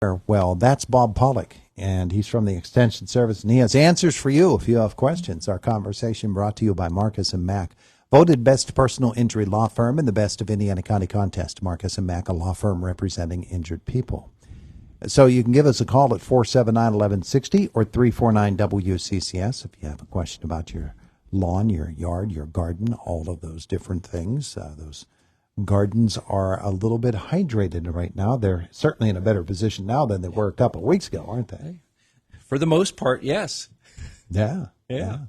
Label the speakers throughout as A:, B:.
A: Well, that's Bob Pollock, and he's from the Extension Service, and he has answers for you if you have questions. Our conversation brought to you by Marcus and Mack, voted best personal injury law firm in the Best of Indiana County contest. Marcus and Mack, a law firm representing injured people. So you can give us a call at 479-1160 or 349-WCCS if you have a question about your lawn, your yard, your garden, all of those different things. Those gardens are a little bit hydrated right now. They're certainly in a better position now than they were a couple of weeks ago, aren't they?
B: For the most part, yes.
A: Yeah.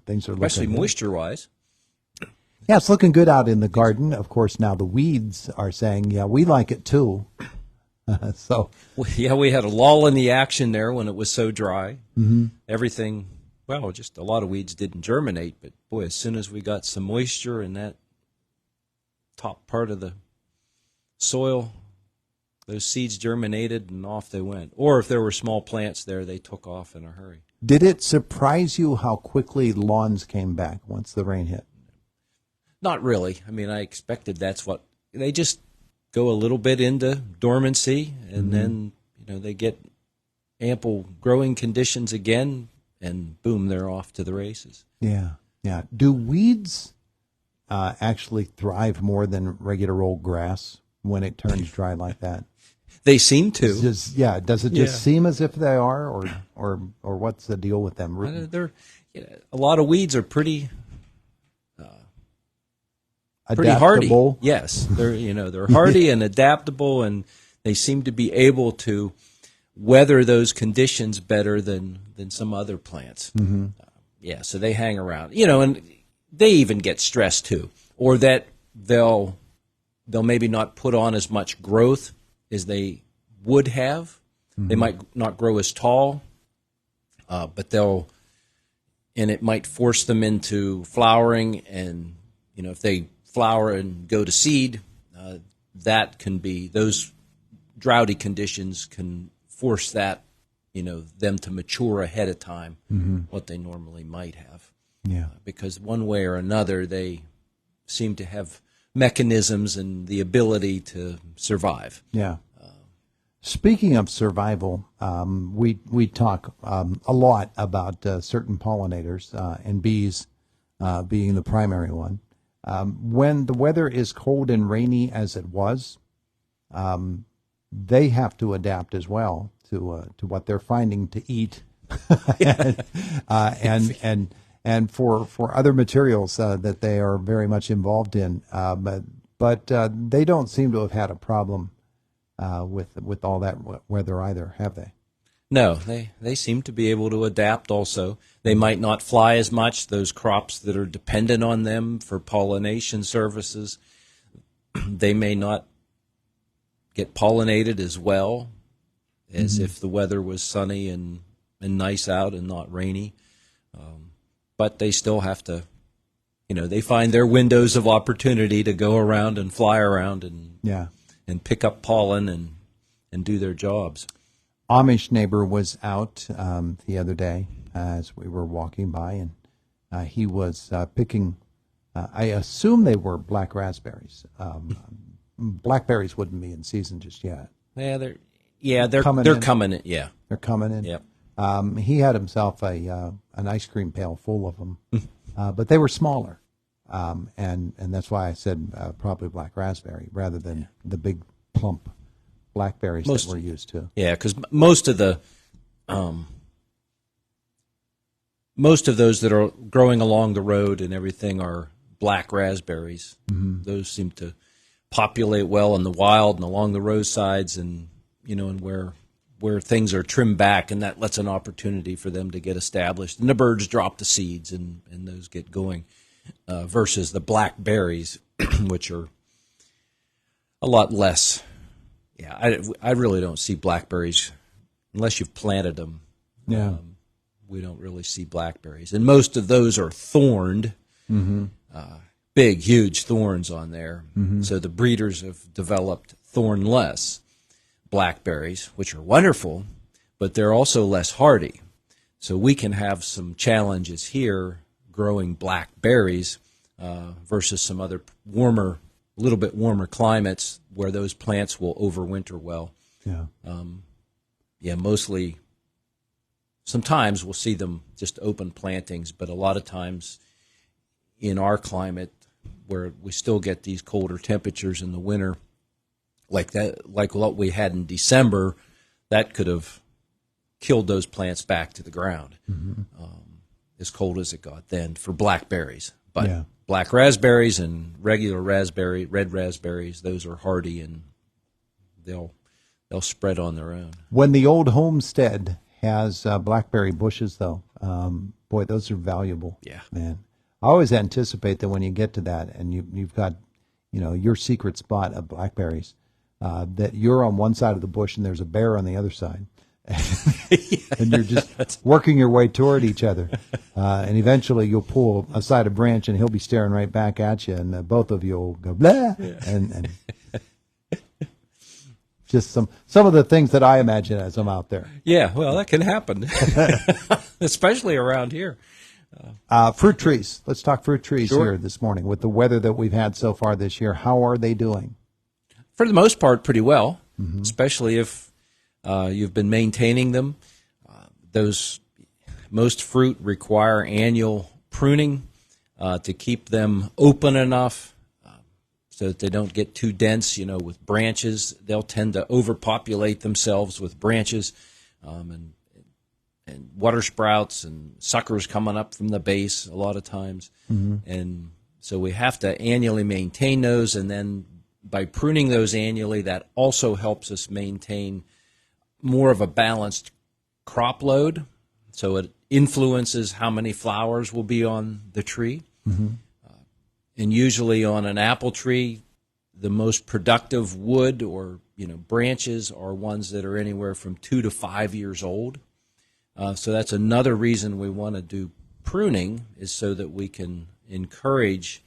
A: Things are
B: especially
A: looking
B: moisture-wise.
A: Yeah, it's looking good out in the garden. Of course, now the weeds are saying, yeah, we like it too. So
B: yeah, we had a lull in the action there when it was so dry.
A: Mm-hmm.
B: Everything, well, just a lot of weeds didn't germinate, but boy, as soon as we got some moisture in that top part of the soil, those seeds germinated and off they went. Or if there were small plants there, they took off in a hurry.
A: Did it surprise you how quickly lawns came back once the rain hit?
B: Not really. I mean, I expected that's what they just go a little bit into dormancy, and then they get ample growing conditions again, and boom, they're off to the races.
A: Yeah. Do weeds actually thrive more than regular old grass when it turns dry like that?
B: They seem to.
A: Does it just seem as if they are, or what's the deal with them?
B: A lot of weeds are pretty
A: adaptable.
B: Hardy. Yes, they're hardy and adaptable, and they seem to be able to weather those conditions better than some other plants.
A: Mm-hmm.
B: So they hang around, and they even get stressed too, or that they'll maybe not put on as much growth as they would have. Mm-hmm. They might not grow as tall, but it might force them into flowering, and if they flower and go to seed, that can be, those droughty conditions can force that, them to mature ahead of time, what they normally might have.
A: Yeah.
B: Because one way or another, they seem to have mechanisms and the ability to survive.
A: Yeah. Speaking of survival, we talk a lot about certain pollinators and bees being the primary one. When the weather is cold and rainy as it was, they have to adapt as well to what they're finding to eat, and for other materials that they are very much involved in. But they don't seem to have had a problem with all that weather either, have they?
B: No, they seem to be able to adapt also. They might not fly as much, those crops that are dependent on them for pollination services. They may not get pollinated as well as if the weather was sunny and nice out and not rainy. But they still have to, they find their windows of opportunity to go around and fly around and pick up pollen and do their jobs.
A: Amish neighbor was out the other day as we were walking by, and he was picking, I assume they were black raspberries. Blackberries wouldn't be in season just yet.
B: They're coming in. Yeah,
A: they're coming in.
B: Yep.
A: He had himself an ice cream pail full of them, but they were smaller, and that's why I said probably black raspberry rather than the big plump blackberries that we're used to.
B: Yeah, because most of those that are growing along the road and everything are black raspberries. Mm-hmm. Those seem to populate well in the wild and along the roadsides, and and where things are trimmed back, and that lets an opportunity for them to get established. And the birds drop the seeds, and those get going, versus the blackberries, which are a lot less. Yeah, I really don't see blackberries unless you've planted them.
A: Yeah.
B: We don't really see blackberries. And most of those are thorned, big, huge thorns on there. Mm-hmm. So the breeders have developed thornless blackberries, which are wonderful, but they're also less hardy. So we can have some challenges here growing blackberries versus some other a little bit warmer climates where those plants will overwinter well.
A: Yeah.
B: yeah, mostly. Sometimes we'll see them just open plantings, but a lot of times in our climate, where we still get these colder temperatures in the winter, like what we had in December, that could have killed those plants back to the ground. As cold as it got then for blackberries. But
A: Yeah.
B: black raspberries and regular red raspberries, those are hardy and they'll spread on their own.
A: When the old homestead has blackberry bushes, though, boy, those are valuable.
B: Yeah.
A: Man. I always anticipate that when you get to that and you've got, your secret spot of blackberries, that you're on one side of the bush and there's a bear on the other side. And you're just working your way toward each other. And eventually you'll pull aside a branch and he'll be staring right back at you, and both of you will go, blah, and just some of the things that I imagine as I'm out there.
B: Yeah, well, that can happen, especially around here.
A: Fruit trees. Let's talk fruit trees
B: Sure.
A: here this morning. With the weather that we've had so far this year, how are they doing?
B: For the most part, pretty well, especially if you've been maintaining them. Most fruit require annual pruning to keep them open enough so that they don't get too dense. With branches, they'll tend to overpopulate themselves with branches and water sprouts and suckers coming up from the base a lot of times. And so we have to annually maintain those, and then by pruning those annually, that also helps us maintain more of a balanced crop load, so it influences how many flowers will be on the tree. And usually on an apple tree, the most productive wood or branches are ones that are anywhere from 2 to 5 years old. So that's another reason we want to do pruning, is so that we can encourage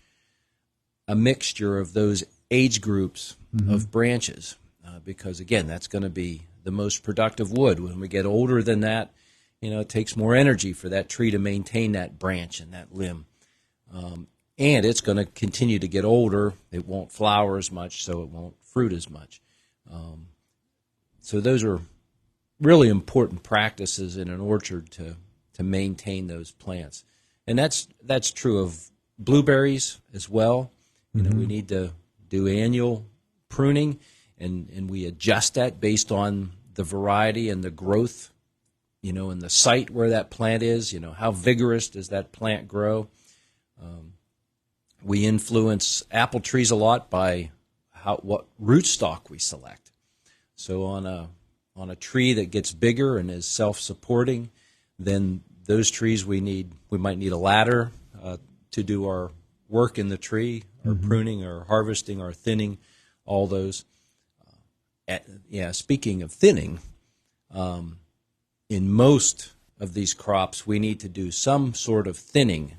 B: a mixture of those age groups of branches, because again, that's going to be the most productive wood. When we get older than that, it takes more energy for that tree to maintain that branch and that limb. And it's going to continue to get older. It won't flower as much, so it won't fruit as much. So those are really important practices in an orchard to maintain those plants. And that's true of blueberries as well. We need to do annual pruning, and we adjust that based on the variety and the growth, and the site where that plant is. How vigorous does that plant grow? We influence apple trees a lot by what rootstock we select. So on a tree that gets bigger and is self-supporting, then those trees we might need a ladder to do our work in the tree, our pruning, our harvesting, our thinning, all those. Speaking of thinning, in most of these crops, we need to do some sort of thinning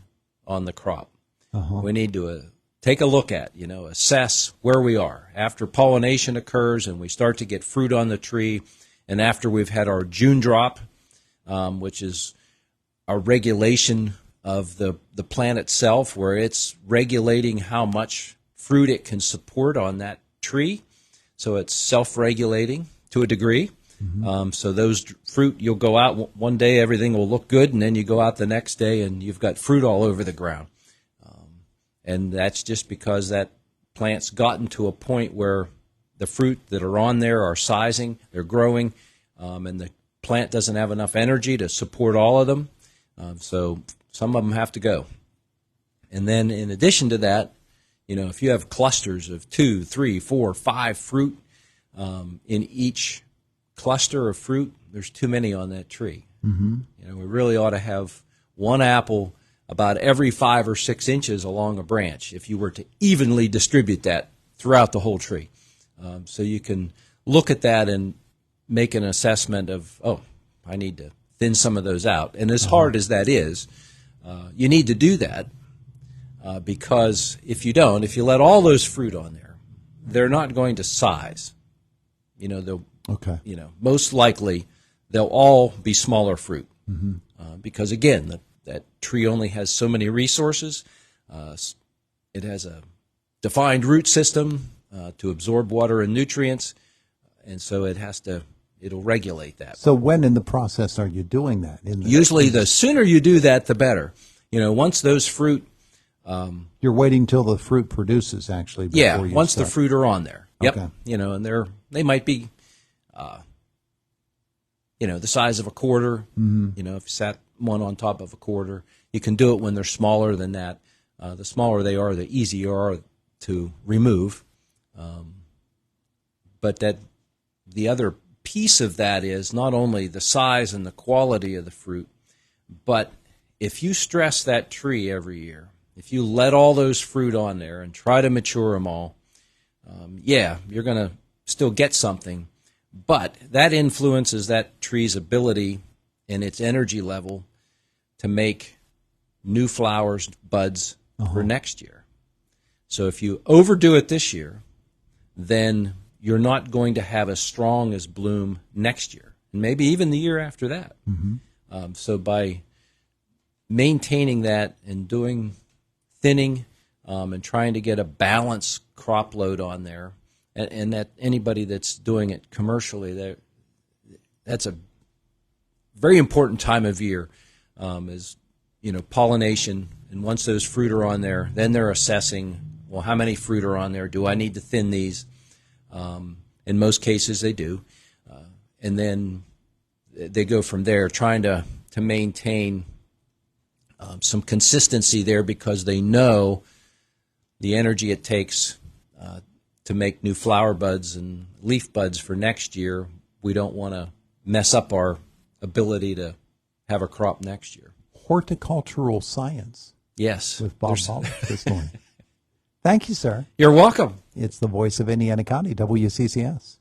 B: on the crop. We need to take a look at, assess where we are. After pollination occurs and we start to get fruit on the tree, and after we've had our June drop, which is our regulation of the plant itself, where it's regulating how much fruit it can support on that tree. So it's self-regulating to a degree. So those fruit, you'll go out one day, everything will look good, and then you go out the next day and you've got fruit all over the ground. And that's just because that plant's gotten to a point where the fruit that are on there are sizing, they're growing, and the plant doesn't have enough energy to support all of them. So some of them have to go. And then in addition to that, if you have clusters of 2, 3, 4, 5 fruit in each cluster of fruit, there's too many on that tree. We really ought to have one apple about every 5 or 6 inches along a branch if you were to evenly distribute that throughout the whole tree. So you can look at that and make an assessment of, I need to thin some of those out. And as hard as that is, you need to do that because if you let all those fruit on there, they're not going to size. Most likely they'll all be smaller fruit because, again, that tree only has so many resources. It has a defined root system to absorb water and nutrients, and so it has to it'll regulate that.
A: So when in the process are you doing that?
B: Usually the sooner you do that, the better. Once those fruit...
A: you're waiting till the fruit produces, actually, before you
B: once
A: start.
B: the fruit are on there. Yep.
A: Okay.
B: And they might be, the size of a quarter. If you sat one on top of a quarter. You can do it when they're smaller than that. The smaller they are, the easier are to remove. But the other piece of that is not only the size and the quality of the fruit, but if you stress that tree every year, if you let all those fruit on there and try to mature them all, you're going to still get something, but that influences that tree's ability and its energy level to make new flowers, buds for next year. So if you overdo it this year, then you're not going to have as strong as bloom next year, and maybe even the year after that. So by maintaining that and doing thinning and trying to get a balanced crop load on there, and that anybody that's doing it commercially, that's a very important time of year, is pollination. And once those fruit are on there, then they're assessing, well, how many fruit are on there? Do I need to thin these? In most cases, they do. And then they go from there, trying to maintain some consistency there, because they know the energy it takes to make new flower buds and leaf buds for next year. We don't want to mess up our ability to have a crop next year.
A: Horticultural science.
B: Yes.
A: With Bob Pollock this morning. Thank you, sir.
B: You're welcome.
A: It's the voice of Indiana County, WCCS.